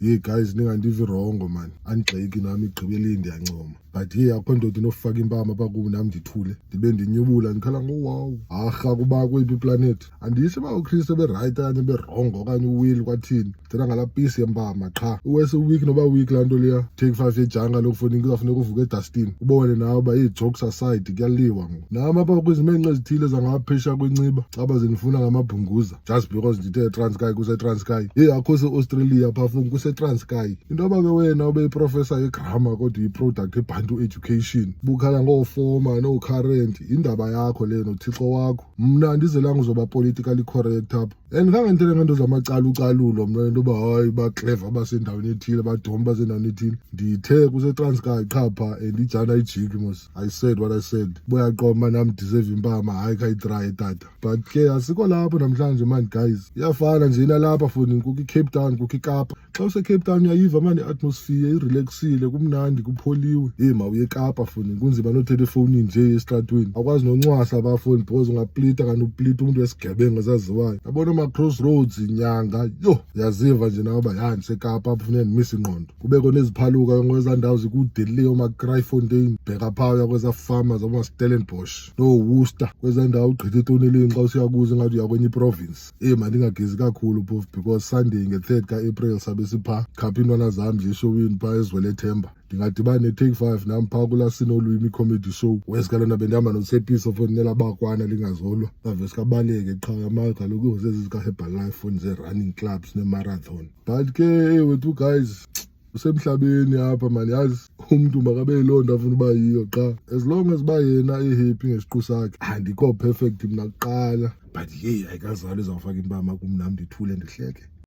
hey guys ningandivi wrong man, andigxeki nami igqibeleni ndiyancoma, but hey akho ndoda inofaka impama apha kubo nami ndithule ndibe ndinyubula ndikhala ngowaw arha kuba kweyiphi iplanethi. Andisho uba uKristu berayithi okanye berong okanye uWill kwathini, ndithetha ngalaa pisi yempama qha. Uwese week noba week laa nto leya take 5 yejanga lokufoninga kuzawufuneka uvuke eDustini ubone nawe uba jokes aside kuyaliwa ngoku. Nami apha kwizimenxe ezithile zangaphesha kwenciba xa bazinifuna ngamabhunguza just because ndithe eTranskei kuseTranskei. Hey akho se-Australia phaa kuseTranskei. Into yoba ke wena ube yiprofesa yegrama kodwa uyiproduct eBantu education bukhala ngoofoma no-current, indaba yakho le nothixo wakho. Mna andizelanga uzoba politically correct apha, and khange ndithethe ngento zamacalucalulo mna into yoba hayi baclever basendaweni ethile badom basendaweni ethile. Ndithe kuseTranskei qha phaa and ijana ijiki mos. I said what I said. Buyaqoma nami deserve impama hayi khayitry tata, but ke asikho lapho namhlanje man guys. Iyafana nje nalapha foni kukho iCape Town kukho iKapa. Xa useCape Town uyayiva mani atmosphere irelaxile kumnandi kupholiwe. Hey mawuye eKapa foni kunzima nothetha efowunini nje estratweni, akwazi noncwasa abafoni because ungaplita kanti uplita umuntu wesigebengu ezaziwayo. Yabona ama-crossroads inyanga yo yaziva nje nawe uba ya ndiseKapa apho funeka ndimisa ingqondo. Kubekho neziphaluka kwezaa ndawo zikude le omaKraaifontein, bheka phaa uya kwezaa farmers omaStellenbosch no-Worcester, kwezaa ndawo ugqitha etoneleni xa usiya kuzo ngathi uya kwenye iprovince. Mandingagezi kakhulu phofu because Sunday nge-3 ka-April sabe siphaa khapha iintwana zam nje eshowini phaa eZwelethemba. Ndingadibana ne-Take 5 nam phaa kulaa Sinolwimi comedy show. Wesikalona bendihamba noSepiso foni nelabakwana lingazolwa bave sikabaleke qha yama kaloku zezi zika-Herbalife foni ze-running clubs ne-marathon. But ke wethu guys usemhlabeni apha mani, yazi umuntu makabe yilonto afuna uba yiyo qha, as long as uba yena ehappy ngesiqu sakhe. Andikho perfect mna kuqala, but hey ayikazali izawufaka impama kum nam ndithule ndihleke.